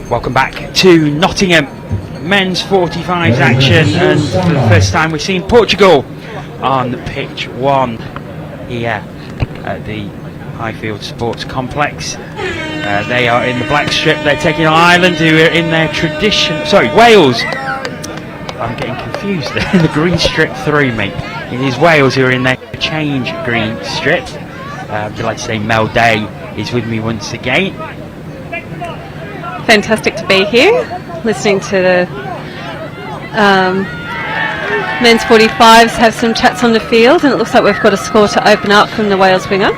Welcome back to Nottingham. Men's 45s action, and for the first time we've seen Portugal on pitch 1 here at the Highfields Sports Complex. They are in the black strip. They're taking on Ireland, who are in their Wales. I'm getting confused there. The green strip threw me. It is Wales who are in their change green strip. I'd like to say Mel Day is with me once again. Fantastic to be here, listening to the men's 45s have some chats on the field, and it looks like we've got a score to open up from the Wales winger.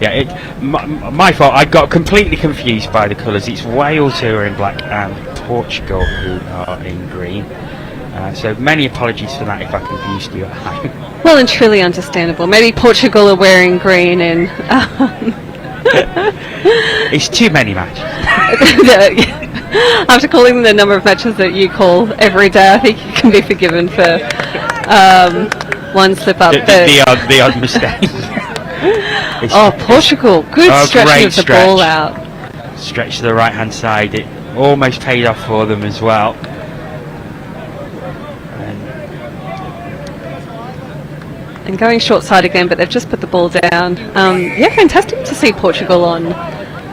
Yeah, my fault. I got completely confused by the colours. It's Wales who are in black and Portugal who are in green. So many apologies for that if I confused you at home. Well and truly understandable. Maybe Portugal are wearing green and... It's too many matches. After calling the number of matches that you call every day, I think you can be forgiven for one slip up. The odd mistake. Portugal. Good stretching of the ball out. Stretch to the right hand side. It almost paid off for them as well. And going short side again, but they've just put the ball down. Fantastic to see Portugal on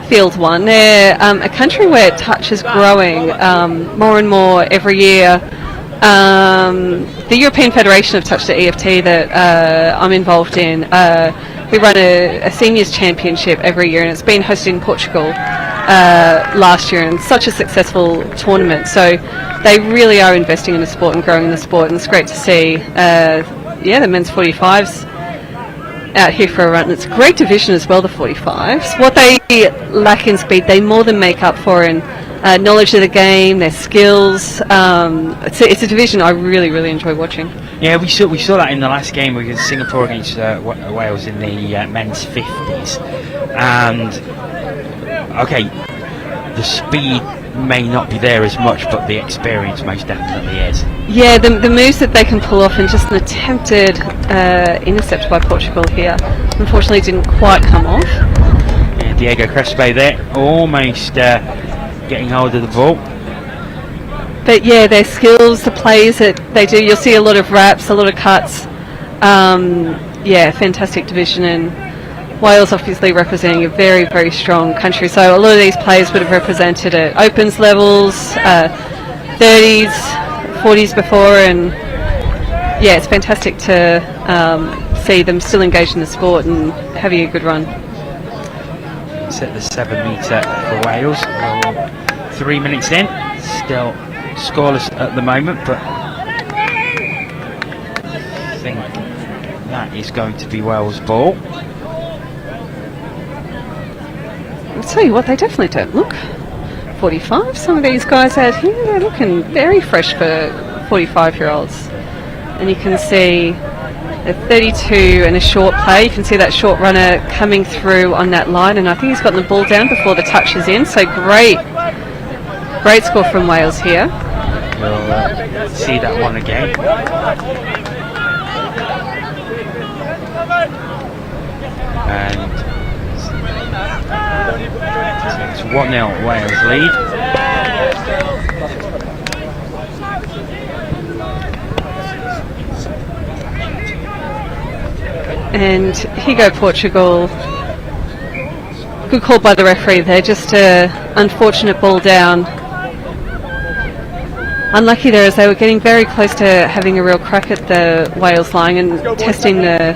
field 1. They're a country where touch is growing more and more every year. The European Federation of Touch, the EFT, that I'm involved in, we run a seniors championship every year, and it's been hosted in Portugal last year, and such a successful tournament. So they really are investing in the sport and growing the sport, and it's great to see the men's 45s out here for a run. It's a great division as well, the 45s. What they lack in speed, they more than make up for in knowledge of the game, their skills. It's a division I really, really enjoy watching. Yeah, we saw that in the last game against Singapore against Wales in the men's 50s. And the speed may not be there as much, but the experience most definitely is. Yeah, the moves that they can pull off, and just an attempted intercept by Portugal here unfortunately didn't quite come off. Yeah, Diego Crespo there, almost getting hold of the ball. But yeah, their skills, the plays that they do, you'll see a lot of wraps, a lot of cuts. Fantastic division, and Wales obviously representing a very, very strong country. So a lot of these players would have represented at Opens levels, 30s, 40s before, and it's fantastic to see them still engaged in the sport and having a good run. Set the 7 metre for Wales. 3 minutes in, still scoreless at the moment, but I think that is going to be Wales' ball. I'll tell you what, they definitely don't look 45. Some of these guys out here, they're looking very fresh for 45-year-olds. And you can see a 32 and a short play. You can see that short runner coming through on that line, and I think he's gotten the ball down before the touch is in. So great score from Wales here. We'll see that one again. And it's 1-0 Wales lead. And here you go, Portugal. Good call by the referee there, just a unfortunate ball down. Unlucky there, as they were getting very close to having a real crack at the Wales line and testing the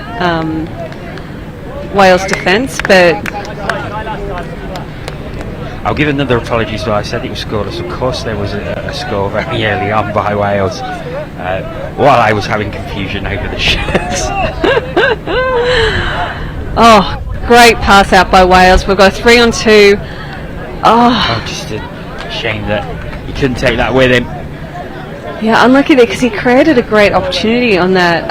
Wales defence, but I'll give another apology as well. I said it was scoreless. Of course there was a score very early on by Wales while I was having confusion over the shirts. Oh, great pass out by Wales. We've got a 3-on-2. Oh, just a shame that you couldn't take that with him. Yeah, unlucky there because he created a great opportunity on that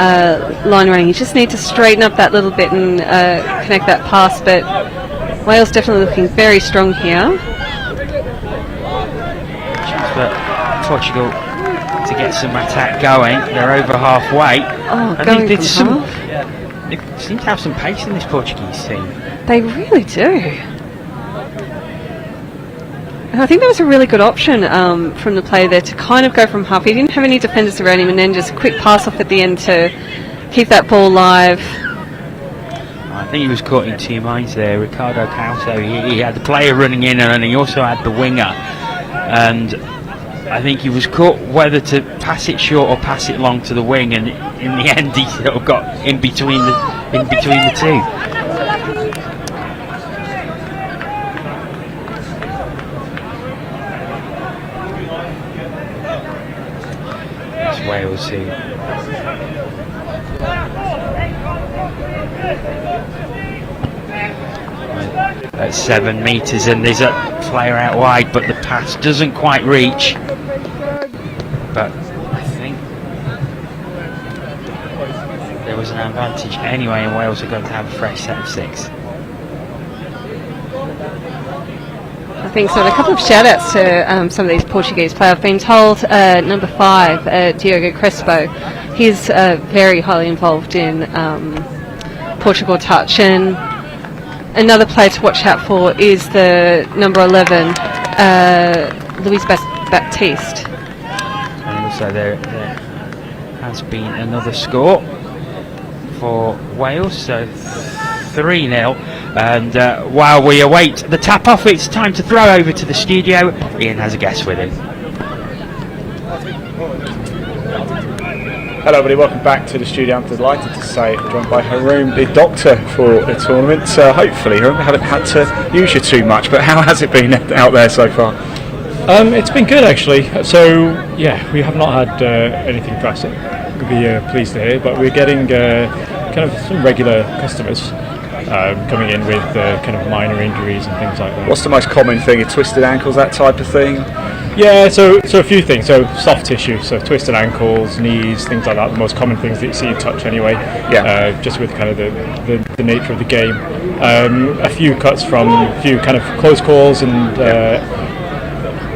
line running. You just need to straighten up that little bit and connect that pass, but Wales definitely looking very strong here. But Portugal to get some attack going. They're over halfway. Oh, and going they from half. They seem to have some pace in this Portuguese team. They really do. And I think that was a really good option from the player there to kind of go from half. He didn't have any defenders around him, and then just a quick pass off at the end to keep that ball live. I think he was caught in two minds there. Ricardo Couto, he had the player running in and he also had the winger. And I think he was caught whether to pass it short or pass it long to the wing, and in the end he sort of got in between the two. It's Wales who at 7 metres, and there's a player out wide, but the pass doesn't quite reach. But I think there was an advantage anyway, and Wales are going to have a fresh set of 6. I think so. And a couple of shout outs to some of these Portuguese players. I've been told number 5, Diogo Crespo, he's very highly involved in Portugal touch, and another player to watch out for is the number 11, Luis Baptiste. And also there has been another score for Wales, so 3-0. And while we await the tap off, it's time to throw over to the studio. Ian has a guest with him. Hello everybody, welcome back to the studio. I'm delighted to say I'm joined by Haroon, the doctor for the tournament. Hopefully, Haroon, we haven't had to use you too much, but how has it been out there so far? It's been good actually. So yeah, we have not had anything drastic. You'll be pleased to hear, but we're getting kind of some regular customers coming in with kind of minor injuries and things like that. What's the most common thing? Twisted ankles, that type of thing? Yeah, so a few things. So soft tissue, so twisted ankles, knees, things like that. The most common things that you see in touch anyway. Yeah. Just with kind of the nature of the game. A few cuts from a few kind of close calls and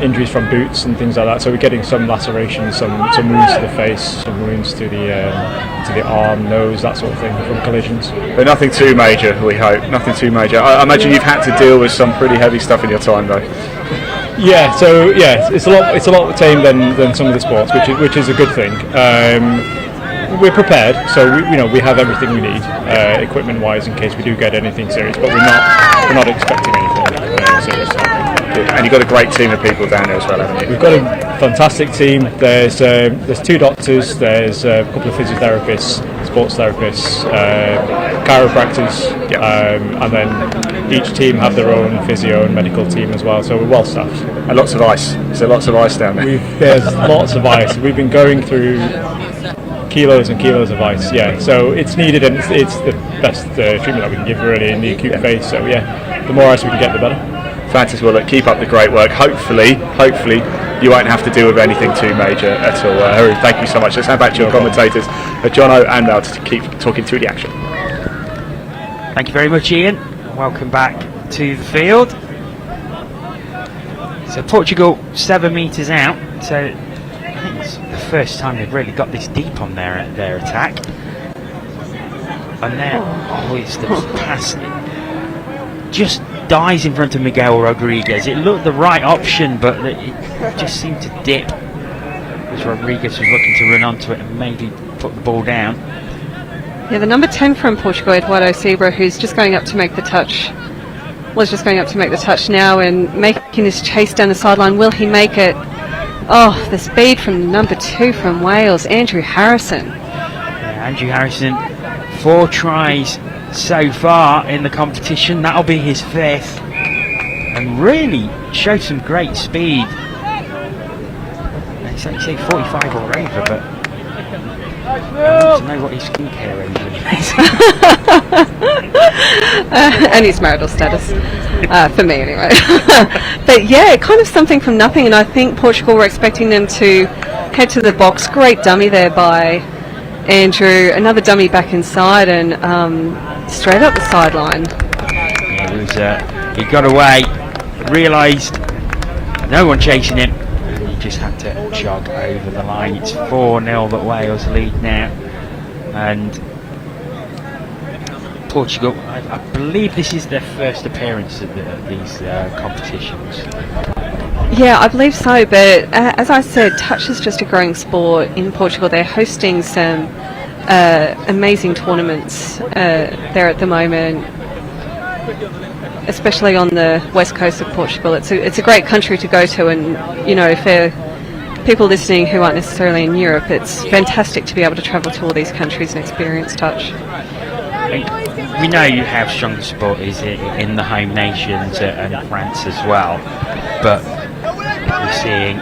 injuries from boots and things like that. So we're getting some lacerations, some wounds to the face, some wounds to the arm, nose, that sort of thing from collisions. But nothing too major, we hope. Nothing too major. I imagine you've had to deal with some pretty heavy stuff in your time, though. Yeah, so yeah, it's a lot tame than some of the sports, which is a good thing. We're prepared, so we have everything we need, equipment-wise, in case we do get anything serious. But we're not expecting anything serious. And you've got a great team of people down there as well, haven't you? We've got a fantastic team. There's 2 doctors, there's a couple of physiotherapists, sports therapists, chiropractors, and then each team have their own physio and medical team as well. So we're well staffed. And lots of ice. Is there lots of ice down there? There's lots of ice. We've been going through kilos and kilos of ice. Yeah, so it's needed, and it's the best treatment that we can give really in the acute phase. So yeah, the more ice we can get, the better. Fantastic. Well, look, keep up the great work. Hopefully, you won't have to deal with anything too major at all. Haroon, thank you so much. Let's hand back to your commentators, Jono and Mel, to keep talking through the action. Thank you very much, Ian. Welcome back to the field. So Portugal 7 metres out. So I think it's the first time they've really got this deep on their attack. And there, it's the pass. Just dies in front of Miguel Rodriguez. It looked the right option, but it just seemed to dip as Rodriguez was looking to run onto it and maybe put the ball down. Yeah, the number 10 from Portugal, Eduardo Sebra, who's just going up to make the touch, was just going up to make the touch now and making his chase down the sideline. Will he make it? Oh, the speed from number 2 from Wales, Andrew Harrison. Yeah, Andrew Harrison, 4 tries so far in the competition. That'll be his 5th, and really showed some great speed. It's like you say 45 or over, but I want to know what his skincare regime is. And his marital status, for me anyway. But yeah, kind of something from nothing, and I think Portugal were expecting them to head to the box. Great dummy there by Andrew, another dummy back inside, and straight up the sideline. Yeah, it was, he got away, realised no one chasing him, and he just had to jog over the line. It's 4-0 that Wales lead now, and Portugal, I believe this is their first appearance at these competitions. Yeah, I believe so, but as I said, touch is just a growing sport in Portugal. They're hosting some amazing tournaments there at the moment, especially on the west coast of Portugal. It's a great country to go to, and you know, for people listening who aren't necessarily in Europe, it's fantastic to be able to travel to all these countries and experience touch. We know how strong the sport is in the home nations and France as well, but we're seeing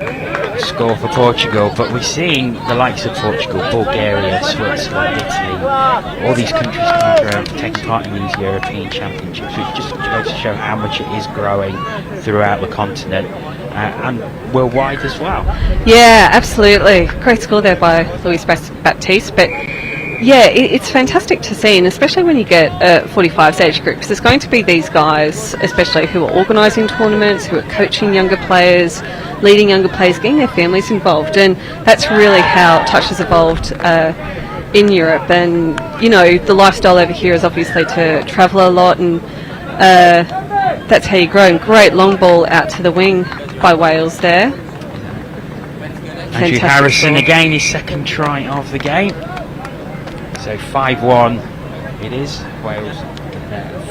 a score for Portugal, but we're seeing the likes of Portugal, Bulgaria, Switzerland, Italy, all these countries coming through taking part in these European Championships, which just goes to show how much it is growing throughout the continent and worldwide as well. Yeah, absolutely. Great score there by Luis Baptiste, but yeah, it's fantastic to see, and especially when you get a 45s age group, because there's going to be these guys, especially who are organising tournaments, who are coaching younger players, leading younger players, getting their families involved, and that's really how touch has evolved in Europe. And you know, the lifestyle over here is obviously to travel a lot, and that's how you grow. And great long ball out to the wing by Wales there. Andrew Harrison again, his 2nd try of the game. So 5-1 it is. Wales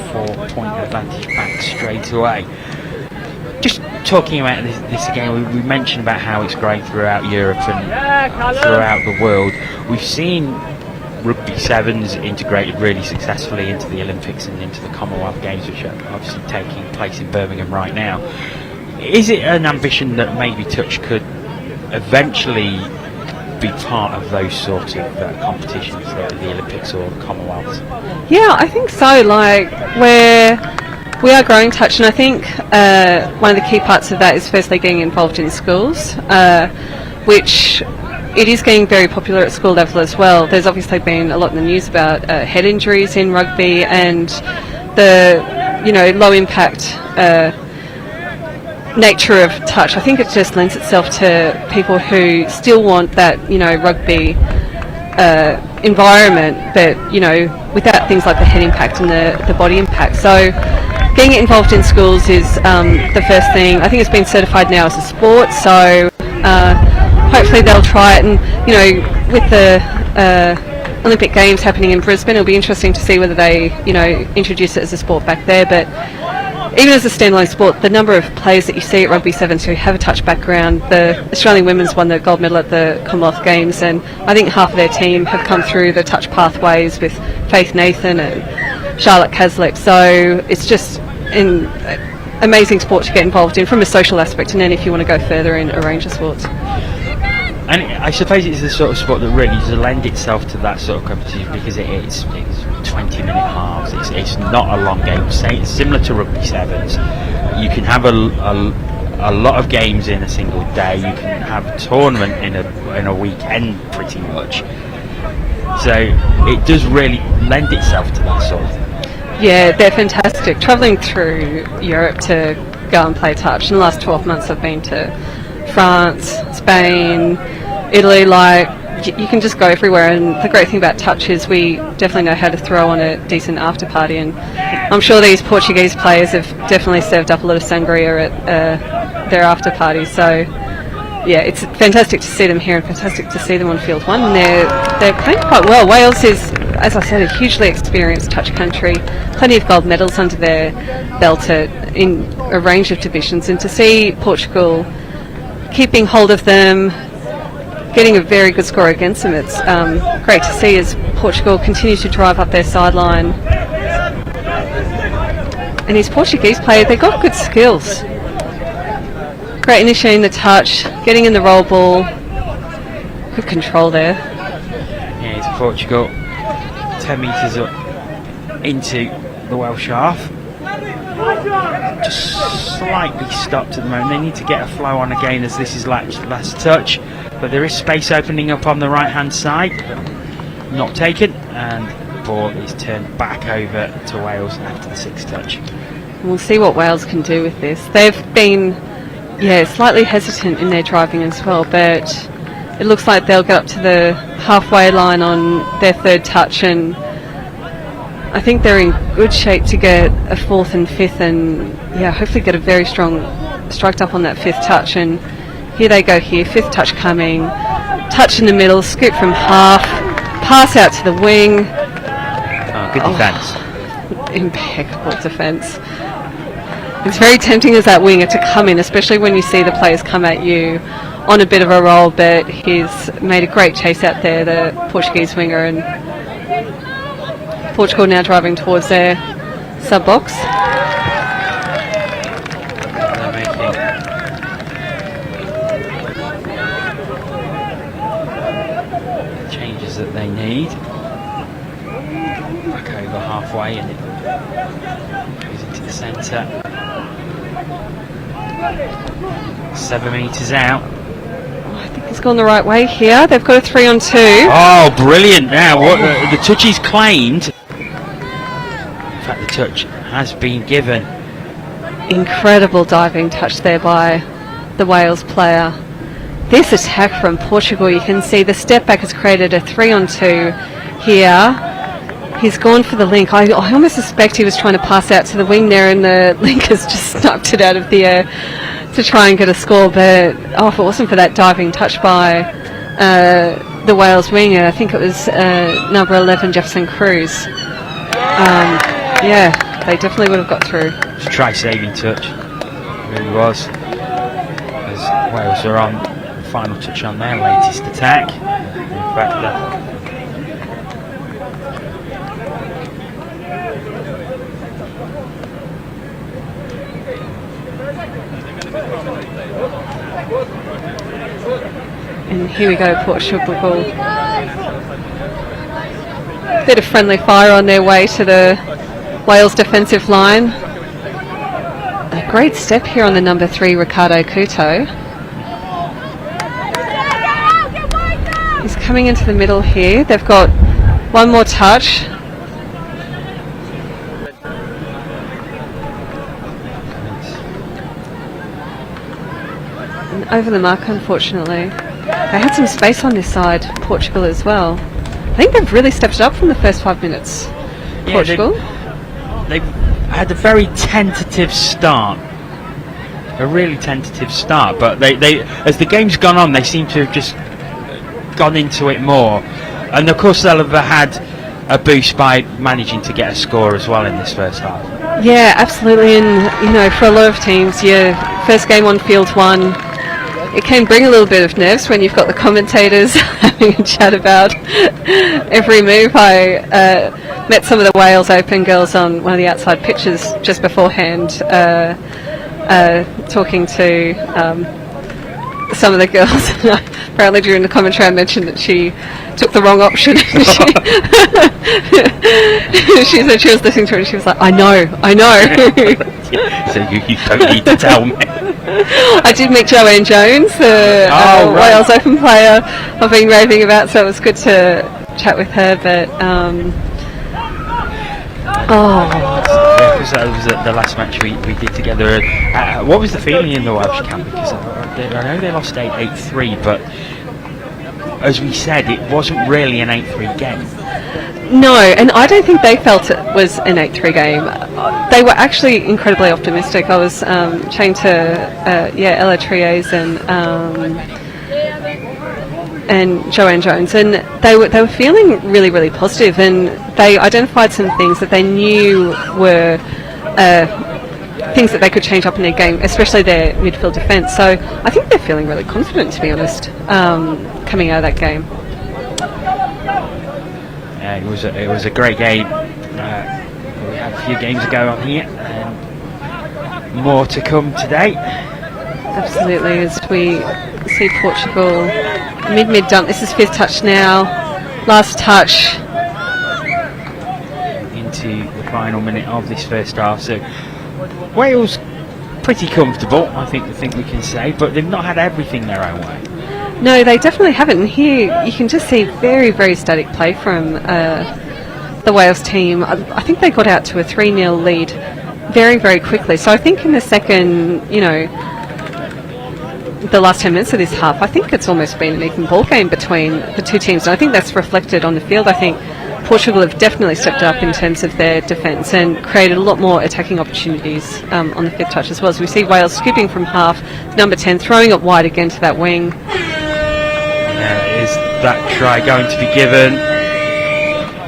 4-point advantage back straight away. Just talking about this again, we mentioned about how it's growing throughout Europe and throughout the world. We've seen rugby sevens integrated really successfully into the Olympics and into the Commonwealth Games, which are obviously taking place in Birmingham right now. Is it an ambition that maybe touch could eventually be part of those sorts of competitions, the Olympics or the Commonwealth? Yeah, I think so. Like, we are growing touch, and I think one of the key parts of that is firstly getting involved in schools, which it is getting very popular at school level as well. There's obviously been a lot in the news about head injuries in rugby and the low impact nature of touch. I think it just lends itself to people who still want that rugby environment, but without things like the head impact and the body impact. So getting involved in schools is the first thing. I think it's been certified now as a sport, so hopefully they'll try it. And with the Olympic Games happening in Brisbane, it'll be interesting to see whether they introduce it as a sport back there. But even as a standalone sport, the number of players that you see at Rugby Sevens who have a touch background, the Australian women's won the gold medal at the Commonwealth Games, and I think half of their team have come through the touch pathways with Faith Nathan and Charlotte Caslick. So it's just an amazing sport to get involved in from a social aspect, and then if you want to go further in a range of sports. And I suppose it's the sort of sport that really does lend itself to that sort of competition, because it's 20-minute halves. It's not a long game. It's similar to rugby sevens. You can have a lot of games in a single day. You can have a tournament in a weekend, pretty much. So it does really lend itself to that sort of thing. Yeah, they're fantastic. Travelling through Europe to go and play touch. In the last 12 months I've been to France, Spain, Italy. You can just go everywhere, and the great thing about touch is we definitely know how to throw on a decent after party, and I'm sure these Portuguese players have definitely served up a lot of sangria at their after party. So yeah, it's fantastic to see them here and fantastic to see them on field one, and they're playing quite well. Wales is, as I said, a hugely experienced touch country, plenty of gold medals under their belt in a range of divisions, and to see Portugal keeping hold of them, getting a very good score against them, it's great to see as Portugal continue to drive up their sideline. And these Portuguese players, they've got good skills. Great initiating the touch, getting in the roll ball, good control there. Yeah, it's Portugal, 10 metres up into the Welsh half. Just slightly stopped at the moment. They need to get a flow on again, as this is last touch, but there is space opening up on the right hand side, not taken, and the ball is turned back over to Wales after the sixth touch. We'll see what Wales can do with this. They've been slightly hesitant in their driving as well, but it looks like they'll get up to the halfway line on their third touch, and I think they're in good shape to get a fourth and fifth, and hopefully get a very strong strike up on that fifth touch. And here they go here, fifth touch coming, touch in the middle, scoop from half, pass out to the wing. Good defence. Impeccable defence. It's very tempting as that winger to come in, especially when you see the players come at you on a bit of a roll, but he's made a great chase out there, the Portuguese winger, and Portugal now driving towards their sub-box. They're making changes that they need. Back over halfway, and it goes into the centre. 7 metres out. I think it's gone the right way here. They've got a 3-on-2. Oh, brilliant! Now, the touch is claimed. In fact, the touch has been given. Incredible diving touch there by the Wales player. This attack from Portugal, you can see the step back has created a 3-on-2 here. He's gone for the link. I almost suspect he was trying to pass out to the wing there, and the link has just sniped it out of the air to try and get a score. But if it wasn't for that diving touch by the Wales winger, I think it was number 11, Jefferson Cruz. They definitely would have got through. It's a try-saving touch. It really was. As Wales are on the final touch on their latest attack. In fact, and here we go, Portugal. Bit of friendly fire on their way to the Wales defensive line. A great step here on the number 3, Ricardo Couto. He's coming into the middle here. They've got one more touch. And over the mark, unfortunately. They had some space on this side, Portugal as well. I think they've really stepped it up from the first 5 minutes, Portugal. They've had a very tentative start. A really tentative start, but they as the game's gone on, they seem to have just gone into it more. And of course they'll have had a boost by managing to get a score as well in this first half. Yeah, absolutely. And for a lot of teams, your first game on field one, it can bring a little bit of nerves when you've got the commentators having a chat about every move. I met some of the Wales Open girls on one of the outside pitches just beforehand, talking to some of the girls. Apparently during the commentary I mentioned that she took the wrong option. She said she was listening to it and she was like, I know. So you don't need to tell me. I did meet Joanne Jones, the Wales Open player I've been raving about, so it was good to chat with her, but because that was the last match we did together. What was the feeling in the Welsh camp? Because I know they lost 8-3, but as we said, it wasn't really an 8-3 game. No, and I don't think they felt it was an 8-3 game. They were actually incredibly optimistic. I was chatting to Ella Triers and Joanne Jones, and they were feeling really, really positive, and they identified some things that they knew were things that they could change up in their game, especially their midfield defence. So I think they're feeling really confident, to be honest, coming out of that game. It was a great game. We had a few games to go on here, and more to come today. Absolutely, as we see Portugal mid dump. This is fifth touch now. Last touch. Into the final minute of this first half. So Wales pretty comfortable, I think we can say, but they've not had everything their own way. No, they definitely haven't. And here you can just see very, very static play from the Wales team. I think they got out to a 3-0 lead very, very quickly. So I think in the second, the last 10 minutes of this half, I think it's almost been an even ball game between the two teams. And I think that's reflected on the field. I think Portugal have definitely stepped up in terms of their defence and created a lot more attacking opportunities on the fifth touch as well. So we see Wales scooping from half, number 10 throwing it wide again to that wing. Is that try going to be given?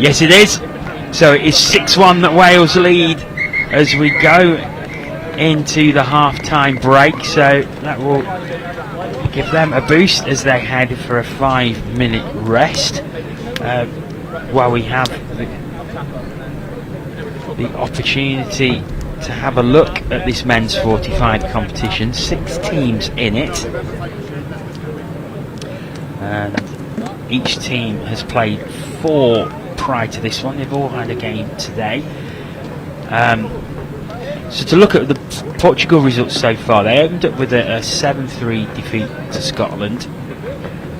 Yes, it is. So it is 6-1 that Wales lead as we go into the half-time break. So that will give them a boost as they head for a 5-minute rest. While we have the opportunity to have a look at this men's 45 competition. 6 teams in it. And each team has played 4 prior to this one. They've all had a game today. So to look at the Portugal results so far, they opened up with a 7-3 defeat to Scotland.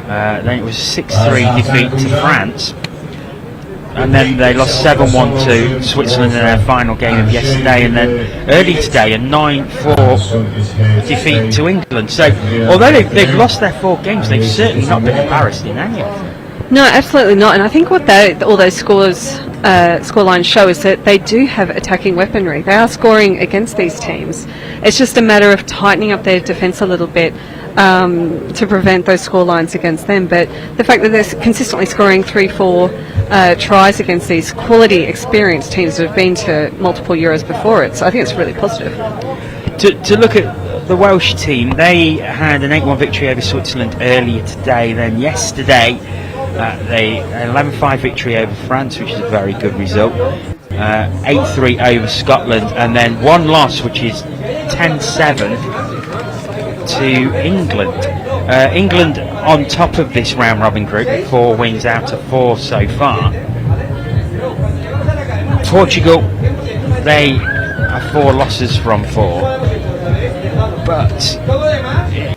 Then it was a 6-3 defeat to France. And then they lost 7-1 to Switzerland in their final game of yesterday, and then early today a 9-4 defeat to England. So although they've lost their 4 games, they've certainly not been embarrassed in any of them. No, absolutely not. And I think what all those scorelines show is that they do have attacking weaponry. They are scoring against these teams. It's just a matter of tightening up their defence a little bit to prevent those scorelines against them. But the fact that they're consistently scoring 3-4 tries against these quality, experienced teams that have been to multiple Euros before it, so I think it's really positive. To look at the Welsh team, they had an 8-1 victory over Switzerland earlier today. Then yesterday, they an 11-5 victory over France, which is a very good result. 8-3 over Scotland, and then one loss, which is 10-7 to England. England on top of this round robin group, 4 wins out of 4 so far. Portugal, they have 4 losses from 4, but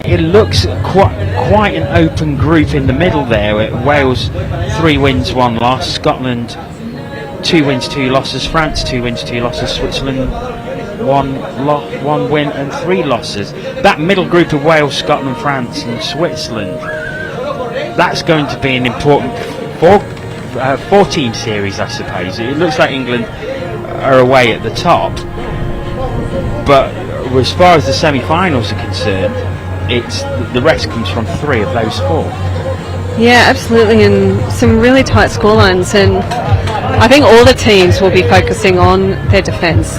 it looks quite an open group in the middle there. Wales 3 wins 1 loss, Scotland 2 wins 2 losses, France 2 wins 2 losses, Switzerland 1 win and 3 losses. That middle group of Wales, Scotland, France and Switzerland, that's going to be an important 4-team series, I suppose. It looks like England are away at the top, but as far as the semi-finals are concerned, the rest comes from 3 of those 4. Yeah, absolutely, and some really tight scorelines, and I think all the teams will be focusing on their defence.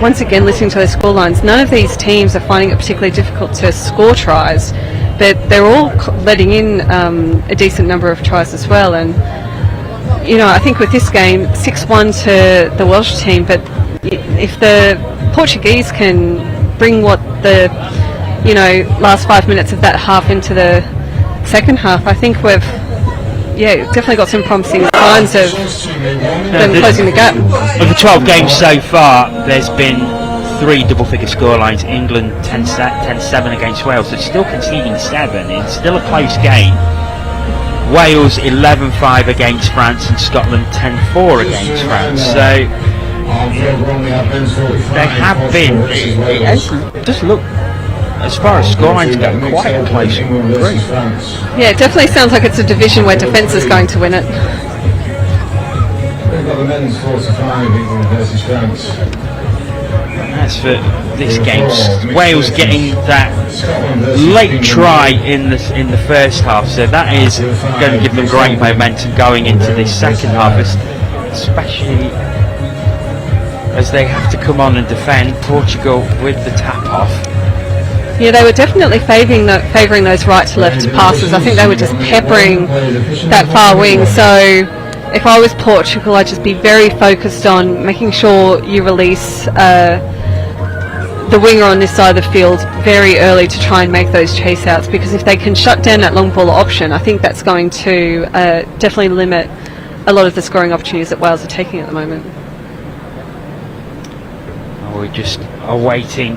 Once again, listening to those scorelines, none of these teams are finding it particularly difficult to score tries, but they're all letting in a decent number of tries as well. And I think with this game, 6-1 to the Welsh team, but if the Portuguese can bring what the last 5 minutes of that half into the second half, I think we've definitely got some promising signs of them closing the gap. Of the 12 games so far, there's been 3 double-figure scorelines. England 10-7 against Wales. They're still conceding 7. It's still a close game. Wales 11-5 against France, and Scotland 10-4 against France. So they have been. It does look, as far as scorelines go, quite a close group. Yeah, it definitely sounds like it's a division where defence is going to win it. We've got the men's 45, England versus France. As for this game, Wales getting that late try in the first half, so that is going to give them great momentum going into this second half, especially as they have to come on and defend. Portugal with the tap off. Yeah, they were definitely favouring those right to left passes. I think they were just peppering that far wing. So if I was Portugal, I'd just be very focused on making sure you release the winger on this side of the field very early to try and make those chase outs, because if they can shut down that long ball option, I think that's going to definitely limit a lot of the scoring opportunities that Wales are taking at the moment. We're just awaiting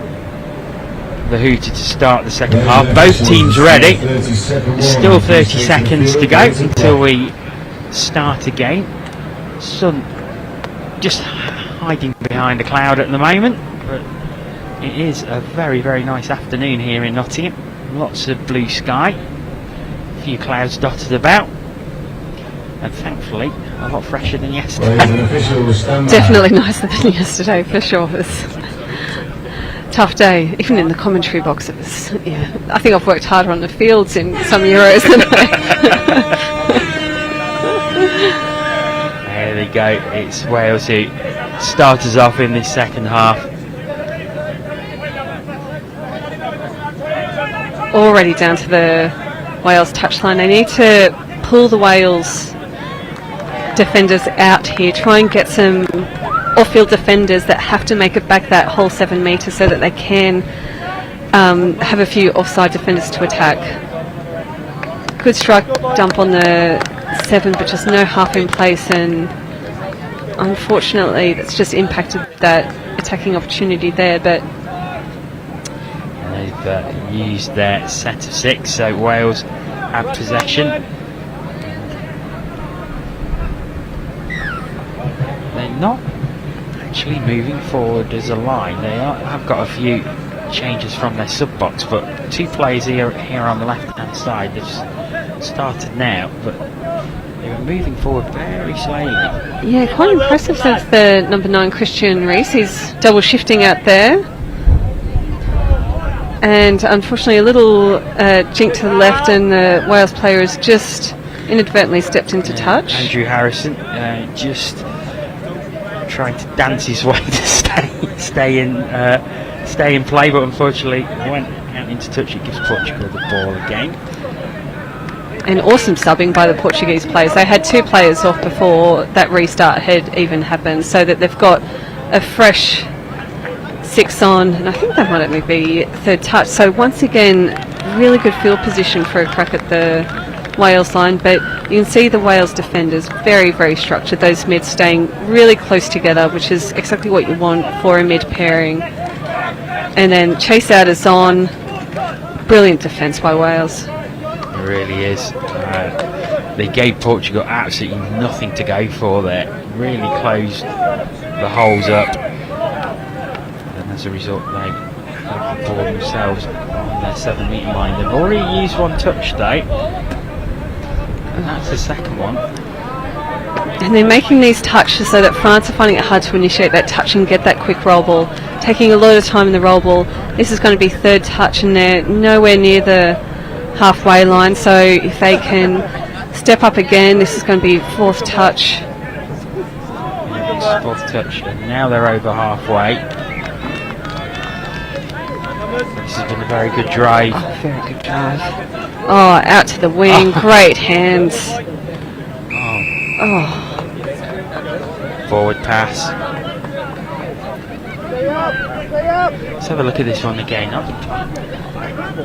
the hooter to start the second half. Both teams ready. There's still 30 seconds to go until we start again. Sun just hiding behind a cloud at the moment, but it is a very, very nice afternoon here in Nottingham. Lots of blue sky, a few clouds dotted about, and thankfully a lot fresher than yesterday. Definitely nicer than yesterday, for sure. It was a tough day, even in the commentary box. It was, I think I've worked harder on the fields in some Euros than There they go. It's Wales who start us off in this second half. Already down to the Wales touchline. They need to pull the Wales defenders out here, try and get some off-field defenders that have to make it back that whole 7 metres so that they can have a few offside defenders to attack. Good strike dump on the 7, but just no half in place, and unfortunately that's just impacted that attacking opportunity there. But they've used their set of 6, so Wales have possession. They're not actually moving forward as a line. They have got a few changes from their sub-box, but 2 players here on the left-hand side. They've started now, but they were moving forward very slowly. Yeah, quite impressive of the number 9 Christian Reese. He's double shifting out there. And unfortunately a little jink to the left, and the Wales player has just inadvertently stepped into touch. Andrew Harrison just trying to dance his way to stay in play, but unfortunately went out into touch. It gives Portugal the ball again. And awesome subbing by the Portuguese players. They had 2 players off before that restart had even happened, so that they've got a fresh 6 on, and I think that might only be third touch. So once again, really good field position for a crack at the Wales line, but you can see the Wales defenders very, very structured. Those mids staying really close together, which is exactly what you want for a mid pairing. And then chase out is on. Brilliant defence by Wales. It really is. They gave Portugal absolutely nothing to go for there. Really closed the holes up. As a result, they have the ball themselves on their 7 metre line. They've already used 1 touch though, and that's the second one. And they're making these touches so that France are finding it hard to initiate that touch and get that quick roll ball, taking a lot of time in the roll ball. This is going to be third touch, and they're nowhere near the halfway line, so if they can step up again, this is going to be 4th touch. Yeah, it's 4th touch, and now they're over halfway. This has been a very good drive. Oh, very good drive. Oh, out to the wing. Great hands. Forward pass. Let's have a look at this one again. I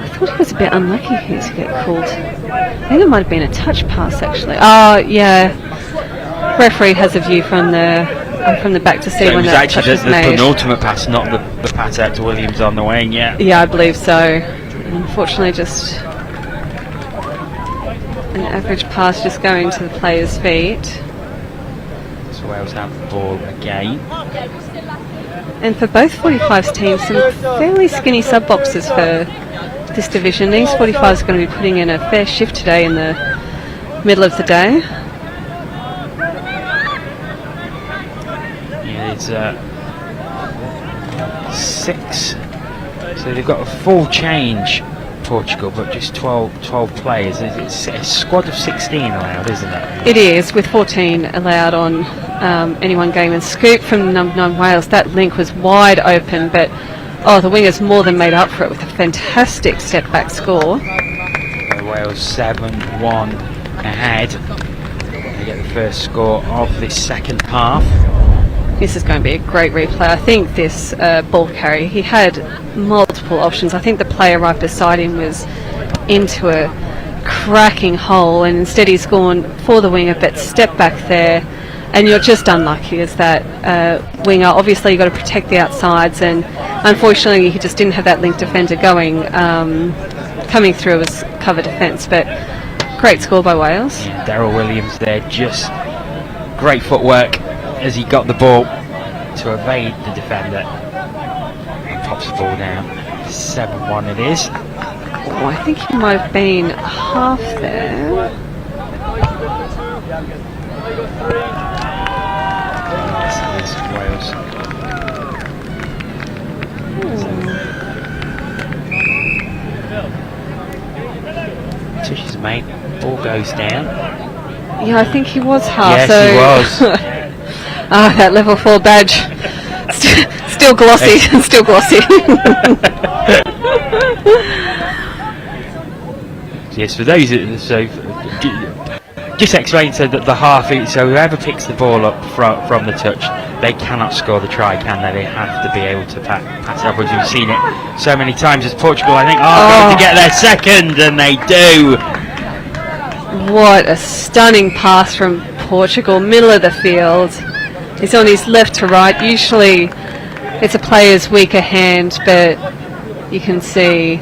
thought he was a bit unlucky here to get called. I think it might have been a touch pass actually. Oh yeah. Referee has a view from the back to see So it when was that touch actually was the made. penultimate pass, not the pass out to Williams on the wing. Yeah. Yeah, I believe so. Unfortunately, just an average pass just going to the player's feet. So Wales have the ball again. And for both 45s teams, some fairly skinny sub-boxes for this division. These 45s are going to be putting in a fair shift today in the middle of the day. Yeah, it's 6. So they've got a full change, Portugal, but just 12 players. It's a squad of 16 allowed, isn't it? It is, with 14 allowed on any one game. And Scoop from number 9 Wales, that link was wide open, but the wingers more than made up for it with a fantastic step back score. Wales 7-1 ahead. They get the first score of this second half. This is going to be a great replay. I think this ball carry, he had multiple options. I think the player right beside him was into a cracking hole, and instead he's gone for the winger, but step back there, and you're just unlucky as that winger. Obviously you've got to protect the outsides, and unfortunately he just didn't have that link defender going, coming through as cover defence, but great score by Wales. Yeah, Daryl Williams there, just great footwork as he got the ball to evade the defender and pops the ball down. 7-1 it is. Oh, I think he might have been half there. Yes, it is Wales. Tishy's mate, ball goes down. Yeah, I think he was half. Yes, so he was. that level 4 badge. Still glossy. Still glossy. Yes, for those, so just explain so that the half, so whoever picks the ball up from the touch, they cannot score the try, can they? They have to be able to pass it upwards. We've seen it so many times as Portugal, I think, going to get their second, and they do. What a stunning pass from Portugal, middle of the field. He's on his left to right. Usually it's a player's weaker hand, but you can see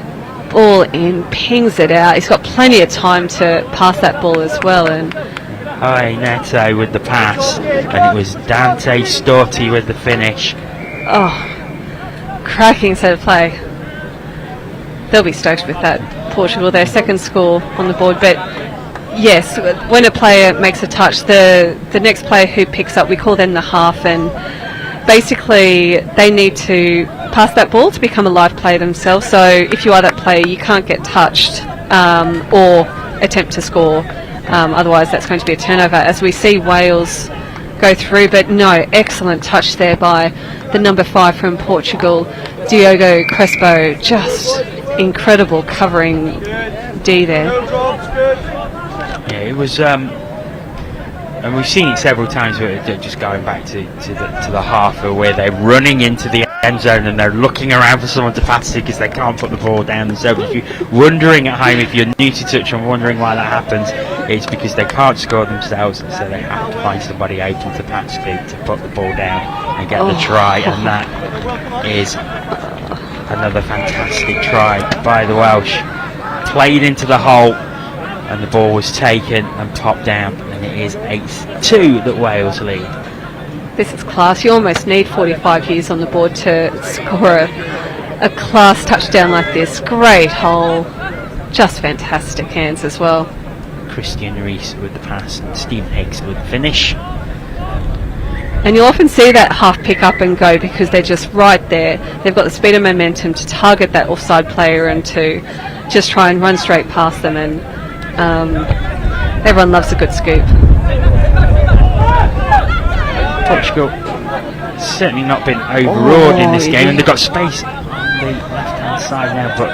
all in, pings it out. He's got plenty of time to pass that ball as well. And Hi Neto with the pass, and it was Dante Storti with the finish. Cracking set of play. They'll be stoked with that, Portugal, their second score on the board. But yes, when a player makes a touch, the next player who picks up, we call them the half, and basically they need to pass that ball to become a live player themselves. So if you are that player, you can't get touched or attempt to score, otherwise that's going to be a turnover, as we see Wales go through. But no, excellent touch there by the number 5 from Portugal, Diogo Crespo. Just incredible covering D there. Yeah, it was, and we've seen it several times. Just going back to the half, where they're running into the end zone and they're looking around for someone to pass to because they can't put the ball down themselves. If you're wondering at home, if you're new to touch and wondering why that happens, it's because they can't score themselves, and so they have to find somebody open to pass to put the ball down and get the try. And that is another fantastic try by the Welsh. Played into the hole, and the ball was taken and popped down, and it is 8-2 that Wales lead. This is class. You almost need 45 years on the board to score a class touchdown like this. Great hole. Just fantastic hands as well. Christian Rees with the pass and Stephen Higgs with the finish. And you'll often see that half pick up and go because they're just right there. They've got the speed and momentum to target that offside player and to just try and run straight past them, and everyone loves a good scoop. Portugal certainly not been overawed in this game, and they've got space on the left hand side now, but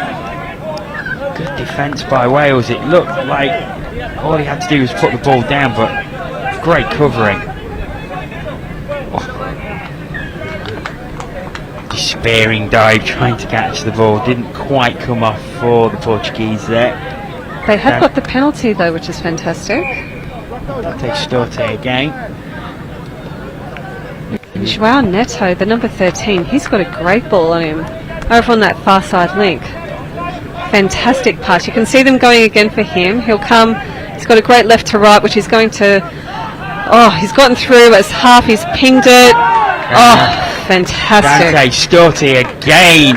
good defence by Wales. It looked like all he had to do was put the ball down, but great covering. spearing dive trying to catch the ball. Didn't quite come off for the Portuguese there. They have got the penalty though, which is fantastic. Take Storte again. João Neto, the number 13, he's got a great ball on him over on that far side link. Fantastic pass. You can see them going again for him. He'll come. He's got a great left to right, which he's going to. Oh, he's gotten through. It's half. He's pinged it. Oh, fantastic. Dante Storte again.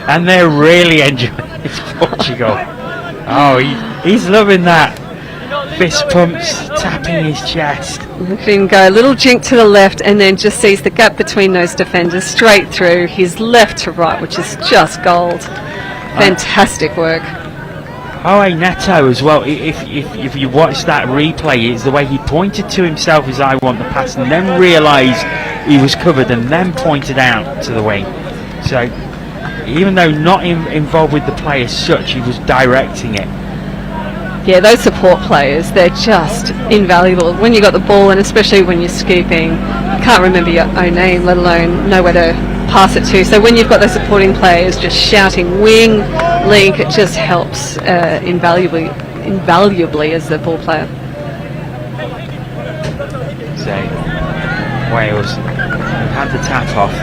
And they're really enjoying this, Portugal. Oh, he's loving that. Fist pumps, tapping his chest. Look at him go, a little jink to the left and then just sees the gap between those defenders straight through, his left to right, which is just gold. Fantastic work. Oh, hey, Neto as well. If you watch that replay, it's the way he pointed to himself as I want the pass and then realised he was covered and then pointed out to the wing. So even though not involved with the play as such, he was directing it. Yeah, those support players, they're just invaluable. When you got the ball and especially when you're scooping, you can't remember your own name, let alone know where to pass it to. So when you've got those supporting players just shouting wing, link, it just helps invaluably as the ball player. So Wales had the tap off.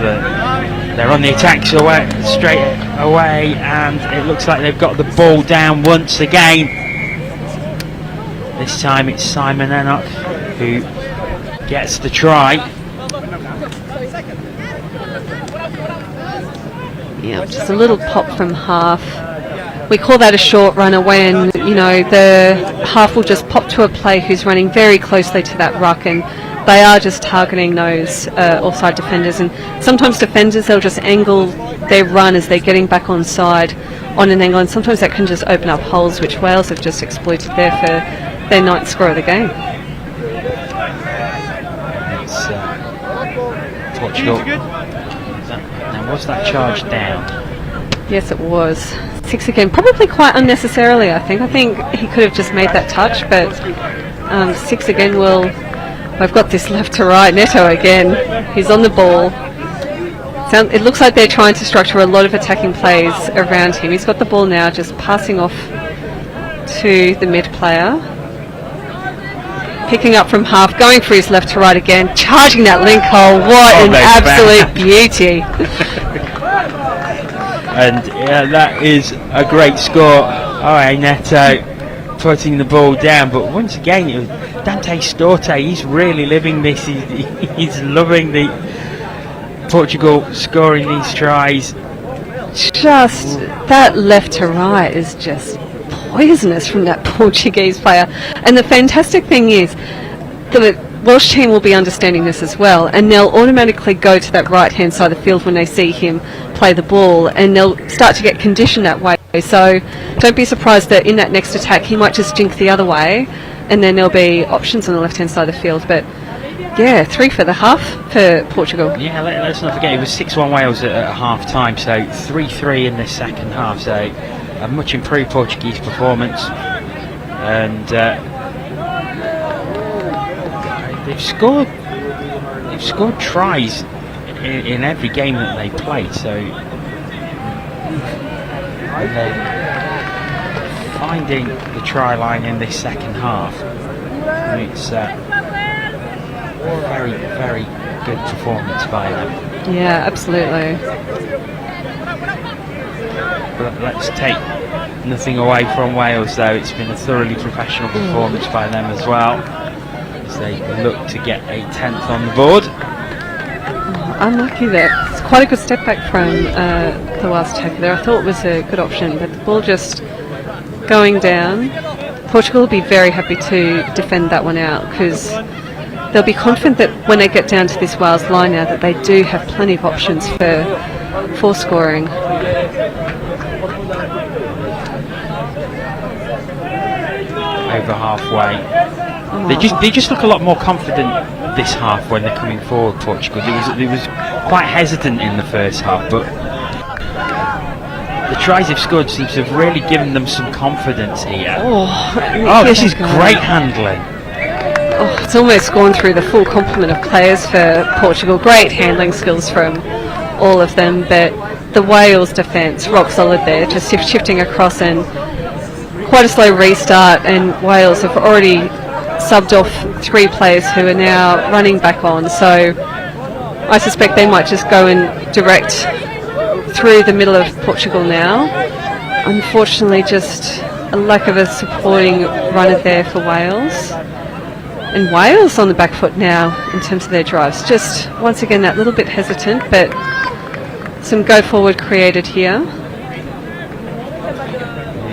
They're on the attacks straight away, and it looks like they've got the ball down once again. This time it's Simon Enoch who gets the try. Yeah, just a little pop from half. We call that a short runner when, you know, the half will just pop to a player who's running very closely to that ruck, and they are just targeting those offside defenders. And sometimes defenders, they'll just angle their run as they're getting back on side on an angle, and sometimes that can just open up holes, which Wales have just exploited there for their ninth score of the game. It's Portugal. Now, was that charge down? Yes, it was. 6 again, probably quite unnecessarily, I think. I think he could have just made that touch, but 6 again will... I've got this left to right. Neto again. He's on the ball. It looks like they're trying to structure a lot of attacking plays around him. He's got the ball now, just passing off to the mid player. Picking up from half, going for his left to right again, charging that link hole. What an absolute beauty. And yeah, that is a great score. Alright, Neto putting the ball down, but once again it was Dante Storte. He's really living this. He's loving the Portugal scoring these tries. Just that left to right is just poisonous from that Portuguese player. And the fantastic thing is the Welsh team will be understanding this as well, and they'll automatically go to that right hand side of the field when they see him play the ball, and they'll start to get conditioned that way. So don't be surprised that in that next attack he might just jink the other way, and then there'll be options on the left hand side of the field. But yeah, 3 for the half for Portugal. Yeah, let's not forget it was 6-1 Wales at half time, so 3-3 in the second half. So a much improved Portuguese performance, and they've scored tries in every game that they played. So they're finding the try line in this second half. And it's very, very good performance by them. Yeah, absolutely. But let's take nothing away from Wales, though. It's been a thoroughly professional performance by them as well, as they look to get a 10th on the board. Unlucky there. It's quite a good step back from the Welsh attacker there. I thought it was a good option, but the ball just going down. Portugal will be very happy to defend that one out, because they'll be confident that when they get down to this Wales line now that they do have plenty of options for scoring. Over halfway. They just look a lot more confident this half when they're coming forward, Portugal. They was quite hesitant in the first half, but the tries they've scored seems to have really given them some confidence here. This is great handling. It's almost gone through the full complement of players for Portugal. Great handling skills from all of them, but the Wales defence, rock solid there, just shifting across and quite a slow restart, and Wales have already subbed off 3 players who are now running back on, so I suspect they might just go and direct through the middle of Portugal now. Unfortunately, just a lack of a supporting runner there for Wales. And Wales on the back foot now in terms of their drives. Just once again that little bit hesitant, but some go forward created here.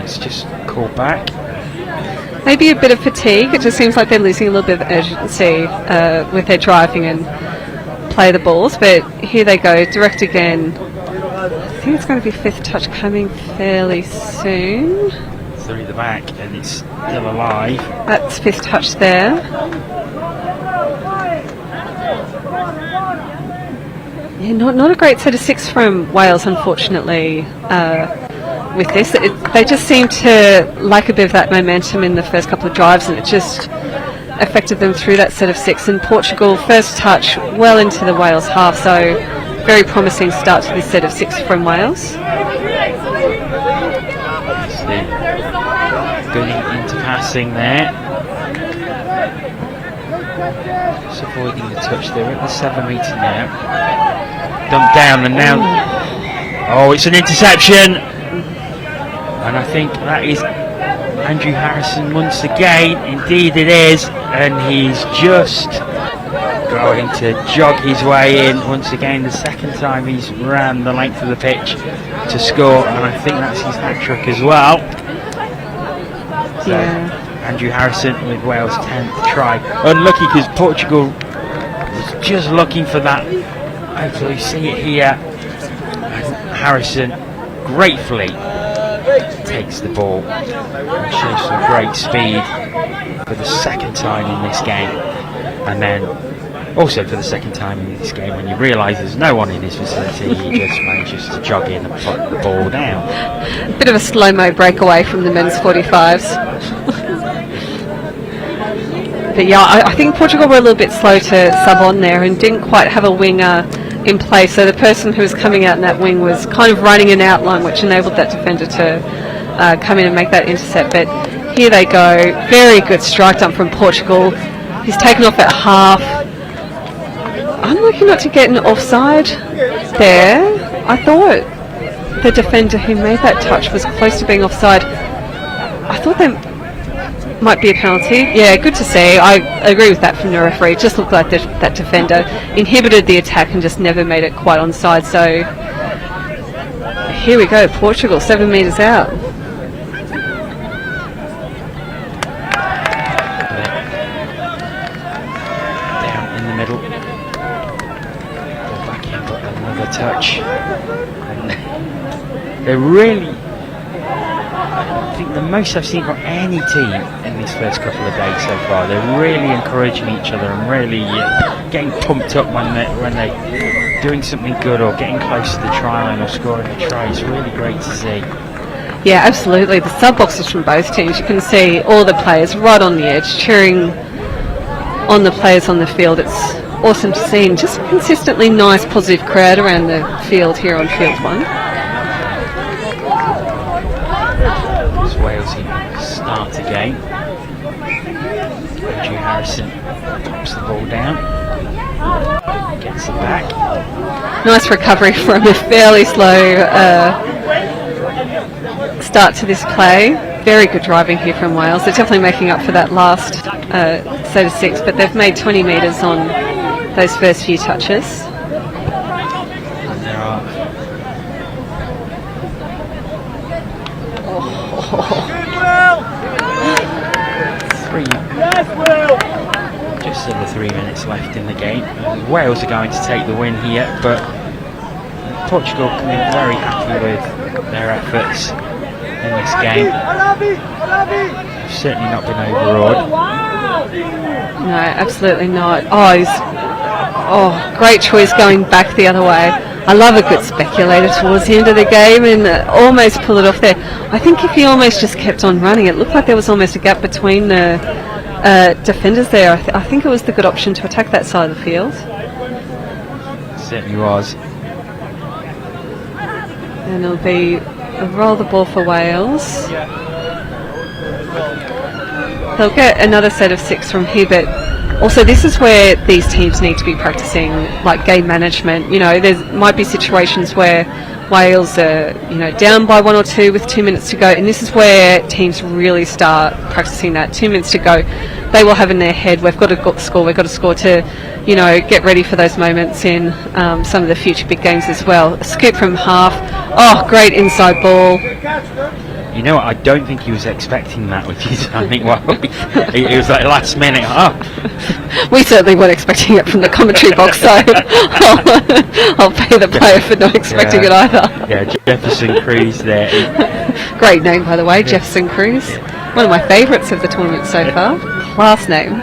It's just called back. Maybe a bit of fatigue. It just seems like they're losing a little bit of urgency with their driving and play the balls. But here they go, direct again. I think it's going to be 5th touch coming fairly soon. Through the back, and it's still alive. That's 5th touch there. Yeah, not a great set of 6 from Wales, unfortunately. With this, they just seem to lack a bit of that momentum in the first couple of drives, and it just affected them through that set of 6. And Portugal, first touch well into the Wales half, so very promising start to this set of 6 from Wales. Going into passing there. Just avoiding the touch there at the 7 metre now. Dumped down and now. Oh, it's an interception. And I think that is Andrew Harrison once again. Indeed it is. And he's just going to jog his way in once again. The second time he's ran the length of the pitch to score. And I think that's his hat-trick as well. So Andrew Harrison with Wales' 10th try. Unlucky because Portugal was just looking for that. Hopefully you see it here. And Harrison gratefully takes the ball and shows some great speed for the second time in this game. And then also for the second time in this game, when you realise there's no one in his vicinity, he just manages to jog in and put the ball down. A bit of a slow-mo breakaway from the men's 45s. But yeah, I think Portugal were a little bit slow to sub on there and didn't quite have a winger in place. So the person who was coming out in that wing was kind of running an outline, which enabled that defender to come in and make that intercept. But here they go. Very good strike done from Portugal. He's taken off at half. Unlucky not to get an offside there. I thought the defender who made that touch was close to being offside. I thought there might be a penalty. Yeah, good to see. I agree with that from the referee. It just looked like that defender inhibited the attack and just never made it quite onside. So here we go, Portugal 7 metres out. Down in the middle. Go back in, but another touch. And they're really, I think the most I've seen from any team in these first couple of days so far. They're really encouraging each other and really getting pumped up when they're doing something good or getting close to the try line or scoring a try. It's really great to see. Yeah, absolutely. The sub boxes from both teams, you can see all the players right on the edge cheering on the players on the field. It's awesome to see, and just consistently nice positive crowd around the field here on field 1. Wales start again. Andrew Harrison pops the ball down, gets it back. Nice recovery from a fairly slow start to this play. Very good driving here from Wales. They're definitely making up for that last set of 6, but they've made 20 metres on those first few touches. And there are just under 3 minutes left in the game. And Wales are going to take the win here, but Portugal can be very happy with their efforts in this game. They've certainly not been overawed. No, absolutely not. Great choice going back the other way. I love a good speculator towards the end of the game and almost pull it off there. I think if he almost just kept on running, it looked like there was almost a gap between the defenders there. I think it was the good option to attack that side of the field. It certainly was. And it'll be a roll the ball for Wales. They'll get another set of 6 from here, but also this is where these teams need to be practicing like game management. You know, there might be situations where Wales are, you know, down by 1 or 2 with 2 minutes to go, and this is where teams really start practicing that. 2 minutes to go, they will have in their head, we've got to score to, you know, get ready for those moments in some of the future big games as well. A scoop from half. Oh, great inside ball. You know what, I don't think he was expecting that with his timing. Well, it was like last minute. Oh. We certainly weren't expecting it from the commentary box, so I'll pay the player for not expecting it either. Yeah, Jefferson Cruz there. Great name, by the way, Jefferson Cruz. One of my favourites of the tournament so far. Last name.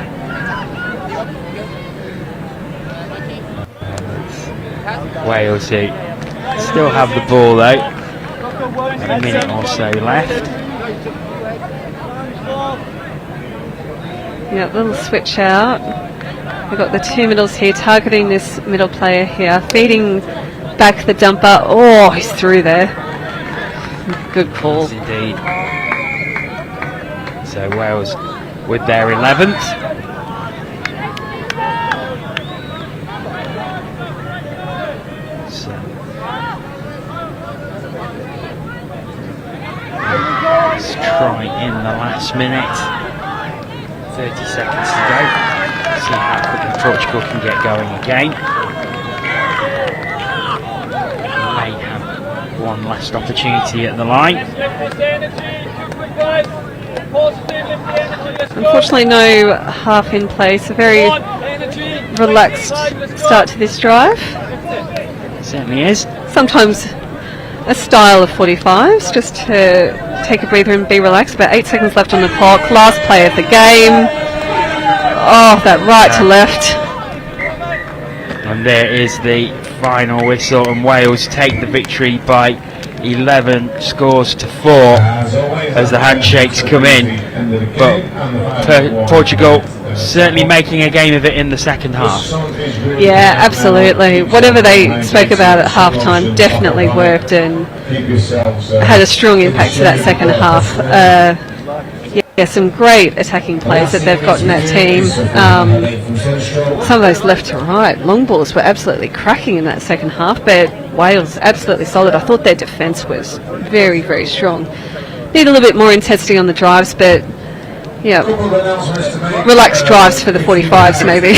Wales who still have the ball though. A minute or so left. Yeah, little switch out. We've got the 2 middles here targeting this middle player here, feeding back the dumper. Oh, he's through there. Good call. Yes, indeed. So Wales with their 11th. So let's try in the last minute. 30 seconds to go. See how quickly Portugal can get going again. May have one last opportunity at the line. Unfortunately, no half in place. A very relaxed start to this drive. It certainly is. Sometimes a style of 45s, just to take a breather and be relaxed. About 8 seconds left on the clock. Last play of the game. Oh, that right to left. And there is the final whistle, and Wales take the victory by 11 scores to 4 as the handshakes come in. But Portugal certainly making a game of it in the second half. Yeah, absolutely. Whatever they spoke about at halftime definitely worked and had a strong impact to that second half. Yeah, some great attacking plays that they've got in that team. Some of those left to right long balls were absolutely cracking in that second half, but Wales absolutely solid. I thought their defence was very, very strong. Need a little bit more intensity on the drives, but yeah, relaxed drives for the 45s maybe.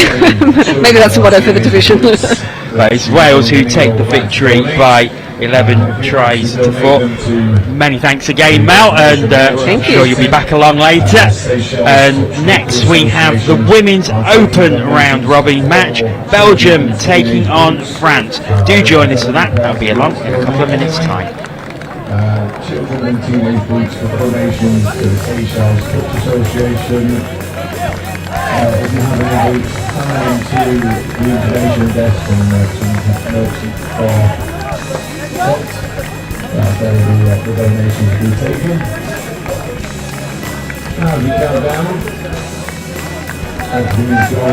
Maybe that's the motto for the division. But it's Wales who take the victory by 11 tries to 4. Many thanks again, Mel, and I'm sure you'll be back along later. And next we have the Women's Open round robin match, Belgium taking on France. Do join us for that. That'll be along in a couple of minutes' time. Children and teenage boots for donations to the Highfields Sports Association. If you have any boots, come into the information desk and some notes for the donations to be taken. Now we count down as the minutes go on.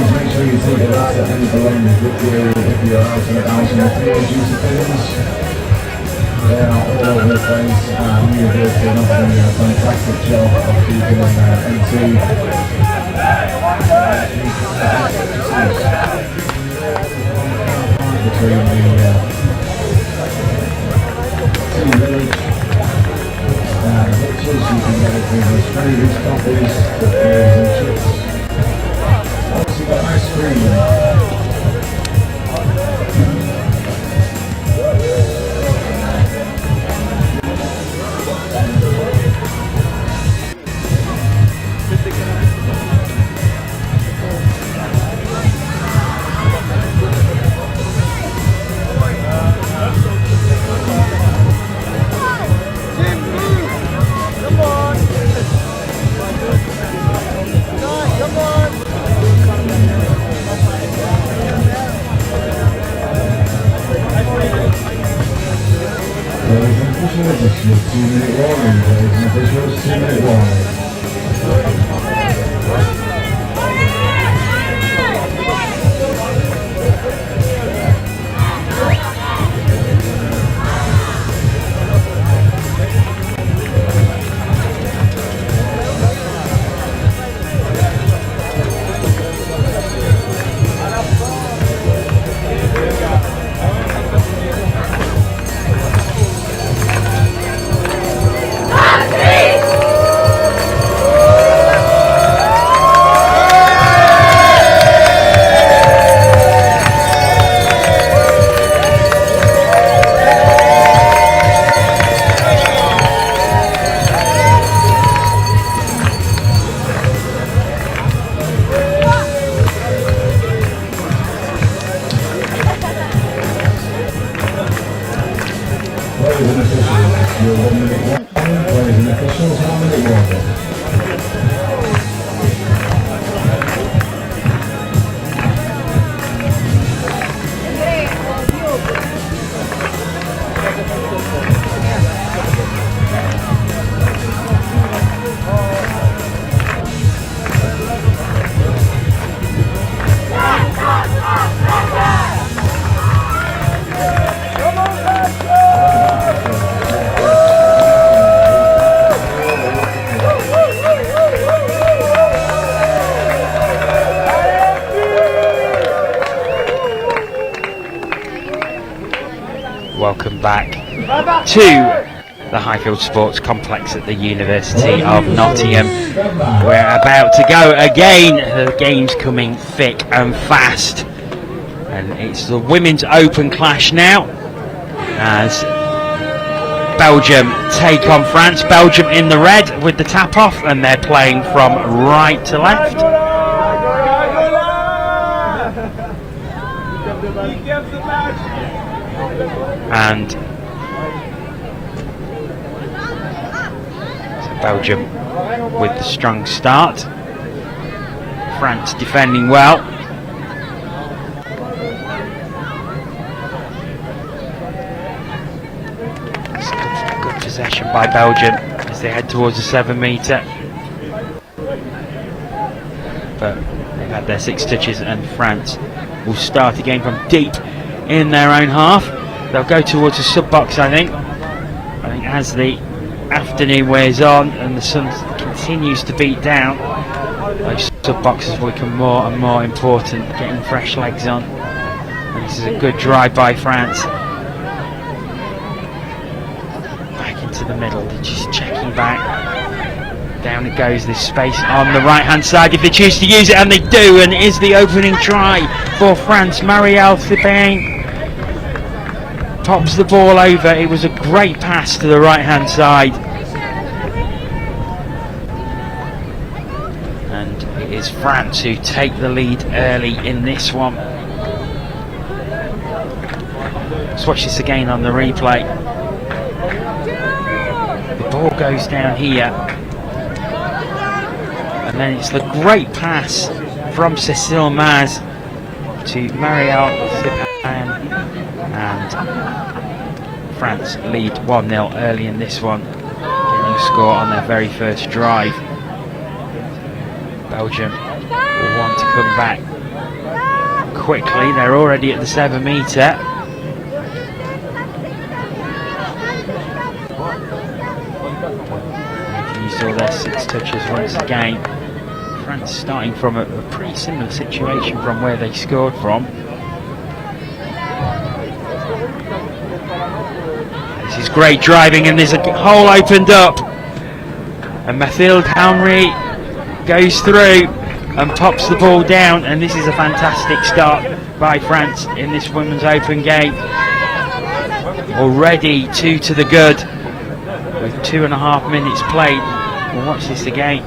Make sure you take a look at any belongings with you if you're out and about in the field, juicy pins. They are all over the place. University of Nottingham did a fantastic job of keeping them empty. Between the two village pictures, you can get it through the strangers copies, the beers and chips. Also got ice cream. officials, this is 2-minute warning, ladies and officials, 2-minute warning. Ladies and officials, your 1-minute warning. Ladies and officials, 1-minute warning. Welcome back to the Highfields Sports Complex at the University of Nottingham. We're about to go again. The game's coming thick and fast, and it's the women's open clash now as Belgium take on France. Belgium in the red with the tap off, and they're playing from right to left. And so Belgium with the strong start, France defending well. It's good possession by Belgium as they head towards the 7-metre, but they've had their 6 touches, and France will start again from deep in their own half. They'll go towards the sub-box, I think as the afternoon wears on and the sun continues to beat down, those sub-boxes will become more and more important, getting fresh legs on. And this is a good drive by France. Back into the middle, they're just checking back. Down it goes, this space on the right-hand side if they choose to use it, and they do, and it is the opening try for France. Marielle Thibain pops the ball over. It was a great pass to the right hand side, and it is France who take the lead early in this one. Let's watch this again on the replay. The ball goes down here, and then it's the great pass from Cécile Maz to Marielle Thibain, and France lead 1-0 early in this one, getting a score on their very first drive. Belgium will want to come back quickly. They're already at the 7-metre. You saw their 6 touches once again. France starting from a pretty similar situation from where they scored from. This is great driving, and there's a hole opened up, and Mathilde Henry goes through and pops the ball down, and this is a fantastic start by France in this women's open game. Already 2 to the good with 2.5 minutes played. We'll watch this again.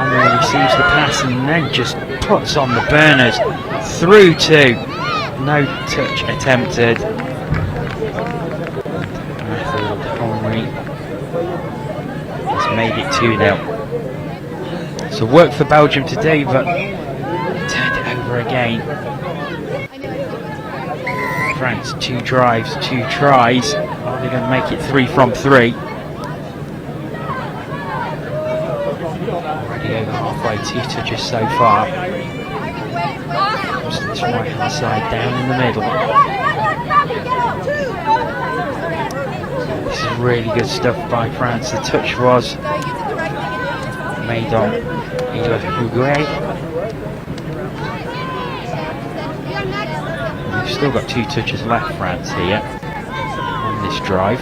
Henry receives the pass and then just puts on the burners through to no touch attempted. Henry has made it 2-0. So work for Belgium to do, but turned it over again. France, 2 drives, 2 tries. Are they going to make it 3 from 3? Already over halfway, 2 touches so far. Just this right hand side down in the middle. This is really good stuff by France. The touch was made on Higuain. We've still got 2 touches left, France, here on this drive.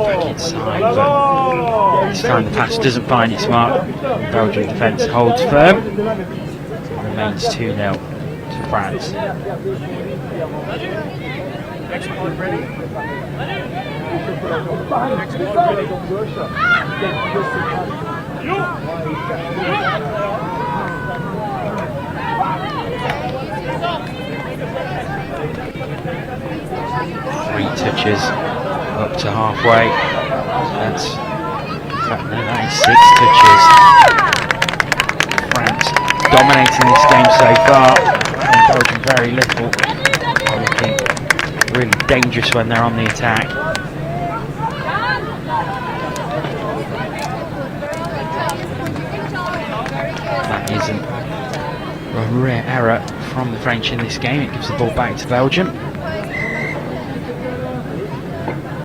Back inside, but this time the pass doesn't find its mark. The Belgian defence holds firm. Remains 2-0 to France. 3 touches up to halfway. That's, in fact, no, that is 6 touches. France dominating this game so far, and Belgium very little. Are looking really dangerous when they're on the attack. That isn't a rare error from the French in this game. It gives the ball back to Belgium.